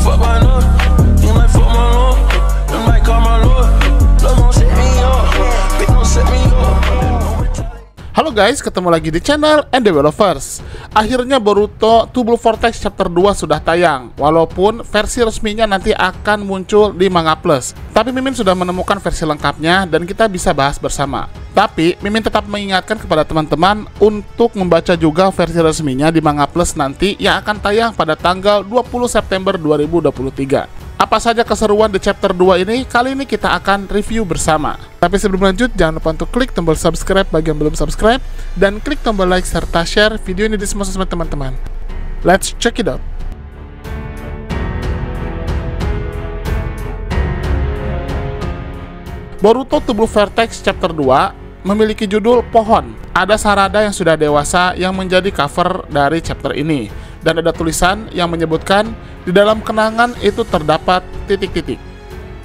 fuck my love. You might fuck my love. You might call my love. Love gon' set me up. Bitch gon' set me up. Halo guys, ketemu lagi di channel Endevelopers. Akhirnya Boruto Double Vortex Chapter 2 sudah tayang. Walaupun versi resminya nanti akan muncul di Manga Plus, tapi Mimin sudah menemukan versi lengkapnya dan kita bisa bahas bersama. Tapi Mimin tetap mengingatkan kepada teman-teman untuk membaca juga versi resminya di Manga Plus nanti yang akan tayang pada tanggal 20 September 2023. Apa saja keseruan di chapter 2 ini? Kali ini kita akan review bersama. Tapi sebelum lanjut, jangan lupa untuk klik tombol subscribe bagi yang belum subscribe, dan klik tombol like serta share video ini di semua sosmed teman-teman. Let's check it out. Boruto Double Vortex Chapter 2 memiliki judul Pohon. Ada Sarada yang sudah dewasa yang menjadi cover dari chapter ini. Dan ada tulisan yang menyebutkan di dalam kenangan itu terdapat titik-titik.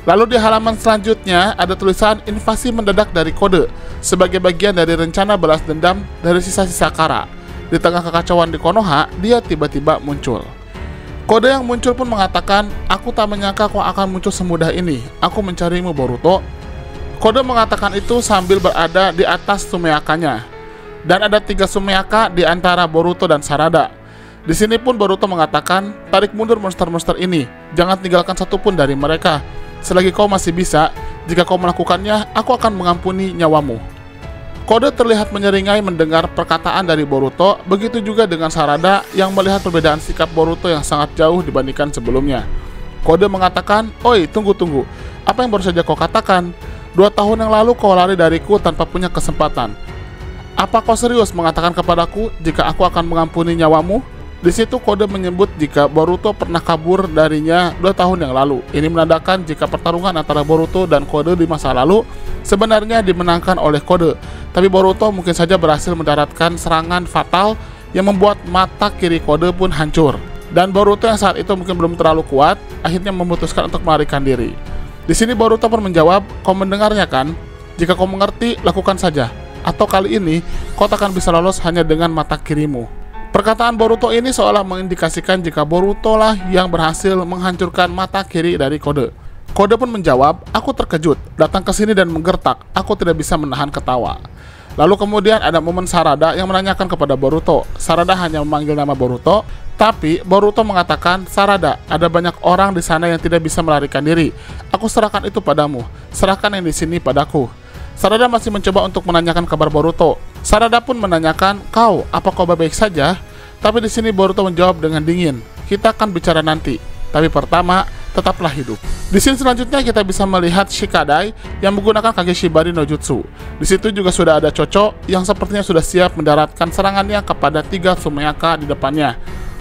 Lalu di halaman selanjutnya ada tulisan invasi mendadak dari Kode sebagai bagian dari rencana balas dendam dari sisa-sisa Kara. Di tengah kekacauan di Konoha, dia tiba-tiba muncul. Kode yang muncul pun mengatakan, aku tak menyangka kau akan muncul semudah ini. Aku mencarimu, Boruto. Kode mengatakan itu sambil berada di atas Sumeakanya. Dan ada 3 Sumeaka di antara Boruto dan Sarada. Di sini pun Boruto mengatakan, tarik mundur monster-monster ini, jangan tinggalkan satupun dari mereka. Selagi kau masih bisa, jika kau melakukannya, aku akan mengampuni nyawamu. Kode terlihat menyeringai mendengar perkataan dari Boruto, begitu juga dengan Sarada yang melihat perbedaan sikap Boruto yang sangat jauh dibandingkan sebelumnya. Kode mengatakan, oi, tunggu-tunggu, apa yang baru saja kau katakan? 2 tahun yang lalu kau lari dariku tanpa punya kesempatan. Apa kau serius mengatakan kepadaku jika aku akan mengampuni nyawamu? Di situ Kode menyebut jika Boruto pernah kabur darinya 2 tahun yang lalu. Ini menandakan jika pertarungan antara Boruto dan Kode di masa lalu sebenarnya dimenangkan oleh Kode. Tapi Boruto mungkin saja berhasil mendaratkan serangan fatal yang membuat mata kiri Kode pun hancur. Dan Boruto yang saat itu mungkin belum terlalu kuat, akhirnya memutuskan untuk melarikan diri. Di sini Boruto pun menjawab, kau mendengarnya kan? Jika kau mengerti, lakukan saja. Atau kali ini, kau takkan bisa lolos hanya dengan mata kirimu. Perkataan Boruto ini seolah mengindikasikan jika Boruto lah yang berhasil menghancurkan mata kiri dari Kode. Kode pun menjawab, aku terkejut, datang ke sini dan menggertak, aku tidak bisa menahan ketawa. Lalu kemudian ada momen Sarada yang menanyakan kepada Boruto. Sarada hanya memanggil nama Boruto, tapi Boruto mengatakan, Sarada, ada banyak orang di sana yang tidak bisa melarikan diri. Aku serahkan itu padamu, serahkan yang di sini padaku. Sarada masih mencoba untuk menanyakan kabar Boruto. Sarada pun menanyakan, kau, apa kau baik-baik saja? Tapi di sini Boruto menjawab dengan dingin, kita akan bicara nanti. Tapi pertama, tetaplah hidup. Di sini selanjutnya kita bisa melihat Shikadai yang menggunakan Kageshibari no Jutsu. Di situ juga sudah ada Chocho yang sepertinya sudah siap mendaratkan serangannya kepada 3 Sumeaka di depannya.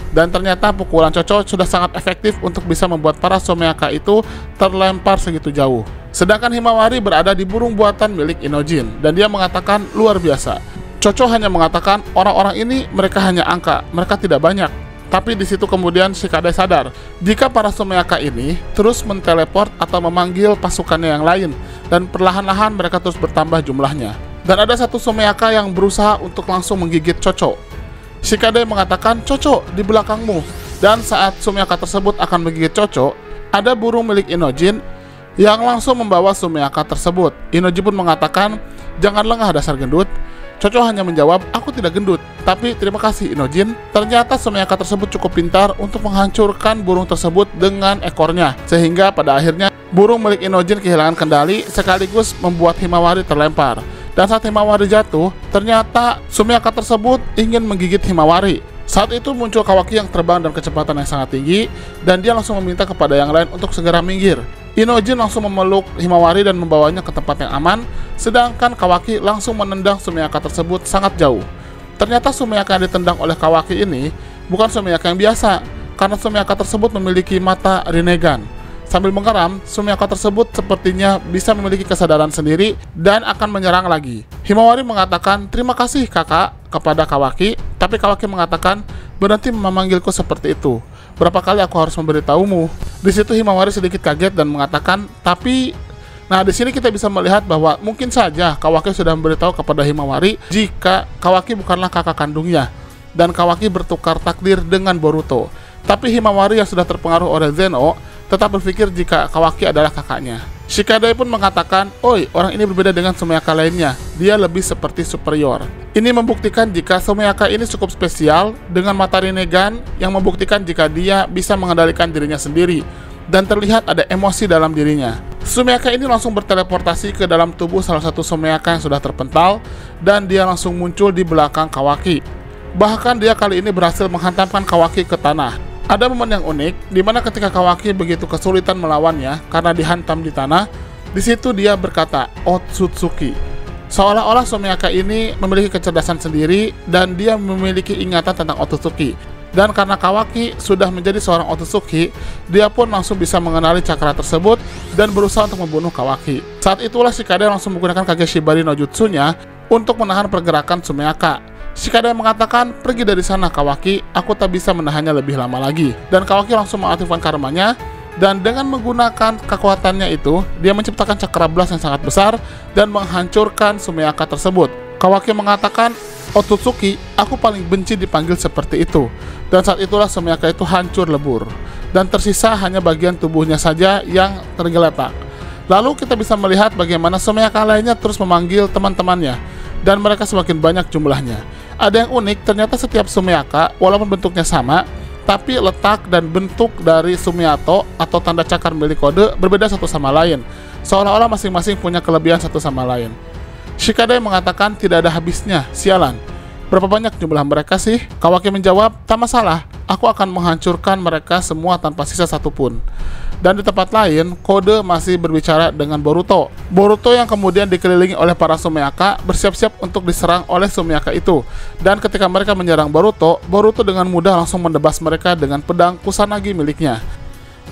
Dan ternyata pukulan Chocho sudah sangat efektif untuk bisa membuat para Sumeaka itu terlempar segitu jauh. Sedangkan Himawari berada di burung buatan milik Inojin, dan dia mengatakan luar biasa. Chocho hanya mengatakan orang-orang ini mereka hanya angka, mereka tidak banyak. Tapi di situ kemudian Shikadai sadar jika para Sumeaka ini terus menteleport atau memanggil pasukannya yang lain, dan perlahan-lahan mereka terus bertambah jumlahnya. Dan ada satu Sumeaka yang berusaha untuk langsung menggigit Chocho. Shikadai mengatakan, Chocho di belakangmu. Dan saat Sumeaka tersebut akan menggigit Chocho, ada burung milik Inojin yang langsung membawa Sumeaka tersebut. Inojin pun mengatakan, jangan lengah dasar gendut. Chocho hanya menjawab, aku tidak gendut. Tapi terima kasih Inojin. Ternyata Sumeaka tersebut cukup pintar untuk menghancurkan burung tersebut dengan ekornya. Sehingga pada akhirnya burung milik Inojin kehilangan kendali sekaligus membuat Himawari terlempar. Dan saat Himawari jatuh, ternyata Sumeaka tersebut ingin menggigit Himawari. Saat itu muncul Kawaki yang terbang dengan kecepatan yang sangat tinggi, dan dia langsung meminta kepada yang lain untuk segera minggir. Inojin langsung memeluk Himawari dan membawanya ke tempat yang aman, sedangkan Kawaki langsung menendang Sumeaka tersebut sangat jauh. Ternyata Sumeaka yang ditendang oleh Kawaki ini bukan Sumeaka yang biasa, karena Sumeaka tersebut memiliki mata Rinnegan. Sambil mengeram, Sumeaka tersebut sepertinya bisa memiliki kesadaran sendiri dan akan menyerang lagi. Himawari mengatakan, terima kasih kakak, kepada Kawaki, tapi Kawaki mengatakan, berhenti memanggilku seperti itu. Berapa kali aku harus memberitahumu? Di situ Himawari sedikit kaget dan mengatakan, tapi... Nah, di sini kita bisa melihat bahwa mungkin saja Kawaki sudah memberitahu kepada Himawari jika Kawaki bukanlah kakak kandungnya, dan Kawaki bertukar takdir dengan Boruto. Tapi Himawari yang sudah terpengaruh oleh Zeno tetap berpikir jika Kawaki adalah kakaknya. Shikadai pun mengatakan, "Oi, orang ini berbeda dengan Sumeyaka lainnya. Dia lebih seperti superior." Ini membuktikan jika Sumeyaka ini cukup spesial dengan mata Rinnegan yang membuktikan jika dia bisa mengendalikan dirinya sendiri dan terlihat ada emosi dalam dirinya. Sumeyaka ini langsung berteleportasi ke dalam tubuh salah satu Sumeyaka yang sudah terpental dan dia langsung muncul di belakang Kawaki. Bahkan dia kali ini berhasil menghantamkan Kawaki ke tanah. Ada momen yang unik di mana ketika Kawaki begitu kesulitan melawannya karena dihantam di tanah, di situ dia berkata Otsutsuki. Seolah-olah Sumeyaka ini memiliki kecerdasan sendiri dan dia memiliki ingatan tentang Otsutsuki. Dan karena Kawaki sudah menjadi seorang Otsutsuki, dia pun langsung bisa mengenali cakra tersebut dan berusaha untuk membunuh Kawaki. Saat itulah Shikadai langsung menggunakan Kageshibari no Jutsunya untuk menahan pergerakan Sumeyaka. Shikadai mengatakan, "Pergi dari sana Kawaki, aku tak bisa menahannya lebih lama lagi." Dan Kawaki langsung mengaktifkan karmanya, dan dengan menggunakan kekuatannya itu, dia menciptakan cakra blast yang sangat besar dan menghancurkan Sumeyaka tersebut. Kawaki mengatakan, "Otsutsuki, aku paling benci dipanggil seperti itu." Dan saat itulah Sumeyaka itu hancur lebur, dan tersisa hanya bagian tubuhnya saja yang tergeletak. Lalu kita bisa melihat bagaimana Sumeyaka lainnya terus memanggil teman-temannya, dan mereka semakin banyak jumlahnya. Ada yang unik, ternyata setiap Sumeyaka, walaupun bentuknya sama, tapi letak dan bentuk dari Sumiato atau tanda cakar milik kode berbeda satu sama lain, seolah-olah masing-masing punya kelebihan satu sama lain. Shikadai mengatakan tidak ada habisnya, sialan. Berapa banyak jumlah mereka sih? Kawaki menjawab, "Tak masalah, aku akan menghancurkan mereka semua tanpa sisa satupun." Dan di tempat lain, Kode masih berbicara dengan Boruto. Boruto yang kemudian dikelilingi oleh para Sumeyaka bersiap-siap untuk diserang oleh Sumeyaka itu. Dan ketika mereka menyerang Boruto, Boruto dengan mudah langsung mendebas mereka dengan pedang Kusanagi miliknya.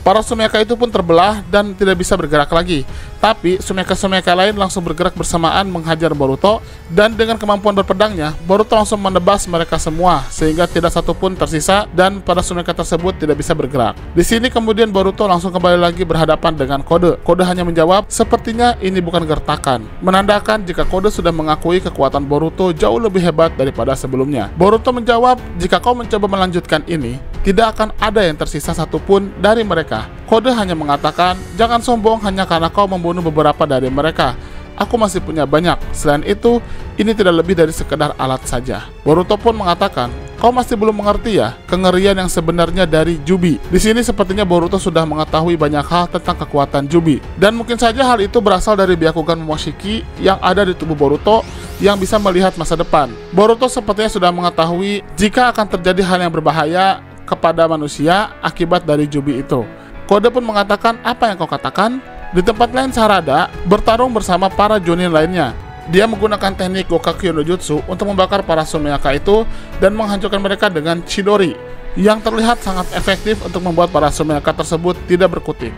Para Sumeyaka itu pun terbelah dan tidak bisa bergerak lagi. Tapi Sumeyaka-Sumeyaka lain langsung bergerak bersamaan menghajar Boruto, dan dengan kemampuan berpedangnya, Boruto langsung menebas mereka semua sehingga tidak satu pun tersisa dan para Sumeyaka tersebut tidak bisa bergerak. Di sini kemudian Boruto langsung kembali lagi berhadapan dengan Kode. Kode hanya menjawab, "Sepertinya ini bukan gertakan," menandakan jika Kode sudah mengakui kekuatan Boruto jauh lebih hebat daripada sebelumnya. Boruto menjawab, "Jika kau mencoba melanjutkan ini, tidak akan ada yang tersisa satupun dari mereka." Kode hanya mengatakan, "Jangan sombong hanya karena kau membunuh beberapa dari mereka. Aku masih punya banyak. Selain itu, ini tidak lebih dari sekedar alat saja." Boruto pun mengatakan, "Kau masih belum mengerti ya kengerian yang sebenarnya dari Jubi." Di sini sepertinya Boruto sudah mengetahui banyak hal tentang kekuatan Jubi, dan mungkin saja hal itu berasal dari Byakugan Momoshiki yang ada di tubuh Boruto yang bisa melihat masa depan. Boruto sepertinya sudah mengetahui jika akan terjadi hal yang berbahaya kepada manusia akibat dari Jubi itu. Kode pun mengatakan, "Apa yang kau katakan?" Di tempat lain, Sarada bertarung bersama para Jonin lainnya. Dia menggunakan teknik Gokakyo no Jutsu untuk membakar para Sumeyaka itu dan menghancurkan mereka dengan Chidori, yang terlihat sangat efektif untuk membuat para Sumeyaka tersebut tidak berkutik.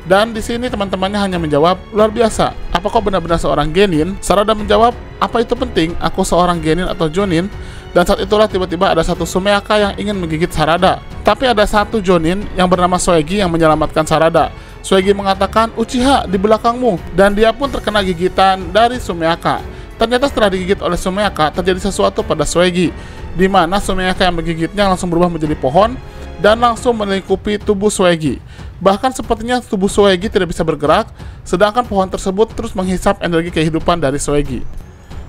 Dan di sini teman-temannya hanya menjawab, "Luar biasa, apa kau benar-benar seorang genin?" Sarada menjawab, "Apa itu penting? Aku seorang genin atau jonin?" Dan saat itulah tiba-tiba ada satu Sumeyaka yang ingin menggigit Sarada. Tapi ada satu jonin yang bernama Soegi yang menyelamatkan Sarada. Soegi mengatakan, "Uchiha, di belakangmu." Dan dia pun terkena gigitan dari Sumeyaka. Ternyata setelah digigit oleh Sumeyaka, terjadi sesuatu pada Soegi, di mana Sumeyaka yang menggigitnya langsung berubah menjadi pohon dan langsung melingkupi tubuh Soegi. Bahkan sepertinya tubuh Soegi tidak bisa bergerak, sedangkan pohon tersebut terus menghisap energi kehidupan dari Soegi.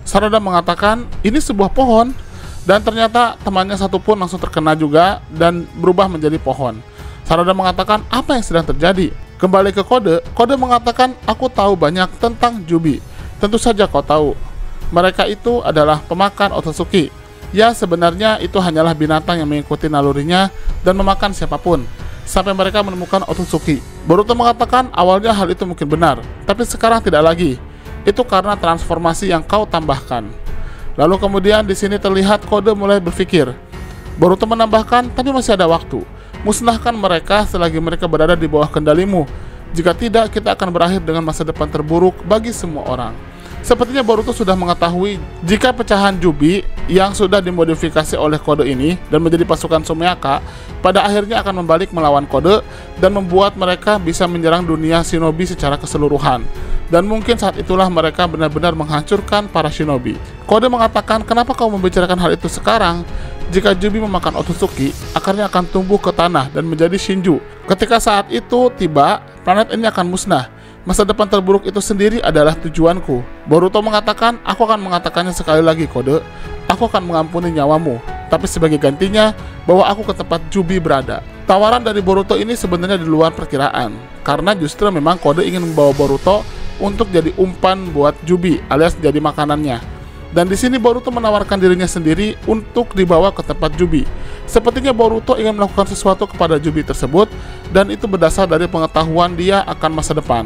Sarada mengatakan, "Ini sebuah pohon." Dan ternyata temannya satu pun langsung terkena juga dan berubah menjadi pohon. Sarada mengatakan, "Apa yang sedang terjadi?" Kembali ke Kode, Kode mengatakan, "Aku tahu banyak tentang Jubi." "Tentu saja kau tahu. Mereka itu adalah pemakan Otsutsuki. Ya, sebenarnya itu hanyalah binatang yang mengikuti nalurinya dan memakan siapapun, sampai mereka menemukan Otsutsuki." Boruto mengatakan, "Awalnya hal itu mungkin benar, tapi sekarang tidak lagi. Itu karena transformasi yang kau tambahkan." Lalu kemudian di sini terlihat Kode mulai berpikir. Boruto menambahkan, "Tapi masih ada waktu. Musnahkan mereka selagi mereka berada di bawah kendalimu. Jika tidak, kita akan berakhir dengan masa depan terburuk bagi semua orang." Sepertinya Boruto sudah mengetahui jika pecahan Jubi yang sudah dimodifikasi oleh Kode ini dan menjadi pasukan Sumeyaka pada akhirnya akan membalik melawan Kode dan membuat mereka bisa menyerang dunia shinobi secara keseluruhan. Dan mungkin saat itulah mereka benar-benar menghancurkan para shinobi. Kode mengatakan, "Kenapa kau membicarakan hal itu sekarang? jika Jubi memakan Otsutsuki, akarnya akan tumbuh ke tanah dan menjadi Shinju. Ketika saat itu tiba, planet ini akan musnah. Masa depan terburuk itu sendiri adalah tujuanku. Boruto mengatakan, aku akan mengatakannya sekali lagi, Kode. Aku akan mengampuni nyawamu, tapi sebagai gantinya, bawa aku ke tempat Jubi berada. Tawaran dari Boruto ini sebenarnya di luar perkiraan, karena justru memang Kode ingin membawa Boruto untuk jadi umpan buat Jubi, alias jadi makanannya. Dan di sini Boruto menawarkan dirinya sendiri untuk dibawa ke tempat Jubi. Sepertinya Boruto ingin melakukan sesuatu kepada Jubi tersebut, dan itu berdasar dari pengetahuan dia akan masa depan.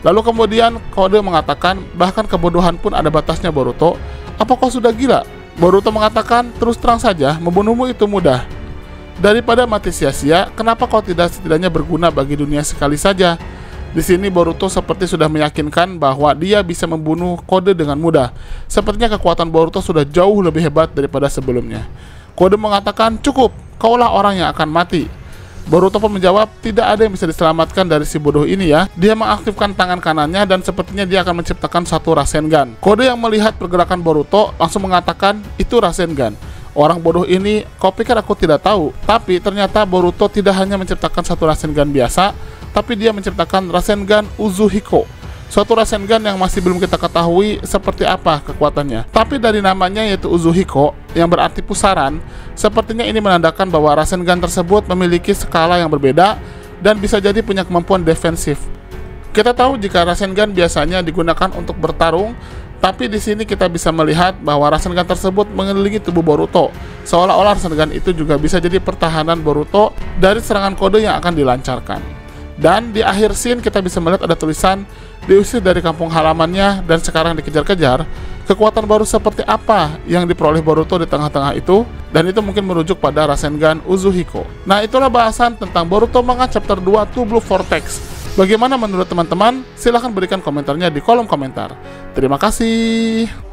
Lalu kemudian Kode mengatakan, bahkan kebodohan pun ada batasnya Boruto. Apa kau sudah gila? Boruto mengatakan, terus terang saja, membunuhmu itu mudah. Daripada mati sia-sia, kenapa kau tidak setidaknya berguna bagi dunia sekali saja? Di sini Boruto seperti sudah meyakinkan bahwa dia bisa membunuh Kode dengan mudah. Sepertinya kekuatan Boruto sudah jauh lebih hebat daripada sebelumnya. Kode mengatakan, cukup, kaulah orang yang akan mati. Boruto pun menjawab, tidak ada yang bisa diselamatkan dari si bodoh ini ya. Dia mengaktifkan tangan kanannya dan sepertinya dia akan menciptakan satu Rasengan. Kode yang melihat pergerakan Boruto langsung mengatakan, itu Rasengan. Orang bodoh ini, kau pikir aku tidak tahu? Tapi ternyata Boruto tidak hanya menciptakan satu Rasengan biasa, tapi dia menciptakan Rasengan Uzuhiko, suatu Rasengan yang masih belum kita ketahui seperti apa kekuatannya. Tapi dari namanya yaitu Uzuhiko, yang berarti pusaran, sepertinya ini menandakan bahwa Rasengan tersebut memiliki skala yang berbeda dan bisa jadi punya kemampuan defensif. Kita tahu jika Rasengan biasanya digunakan untuk bertarung, tapi di sini kita bisa melihat bahwa Rasengan tersebut mengelilingi tubuh Boruto, seolah-olah Rasengan itu juga bisa jadi pertahanan Boruto dari serangan Kode yang akan dilancarkan. Dan di akhir scene kita bisa melihat ada tulisan, diusir dari kampung halamannya dan sekarang dikejar-kejar. Kekuatan baru seperti apa yang diperoleh Boruto di tengah-tengah itu? Dan itu mungkin merujuk pada Rasengan Uzuhiko. Nah, itulah bahasan tentang Boruto Manga Chapter 2 To Blue Vortex. Bagaimana menurut teman-teman? Silahkan berikan komentarnya di kolom komentar. Terima kasih.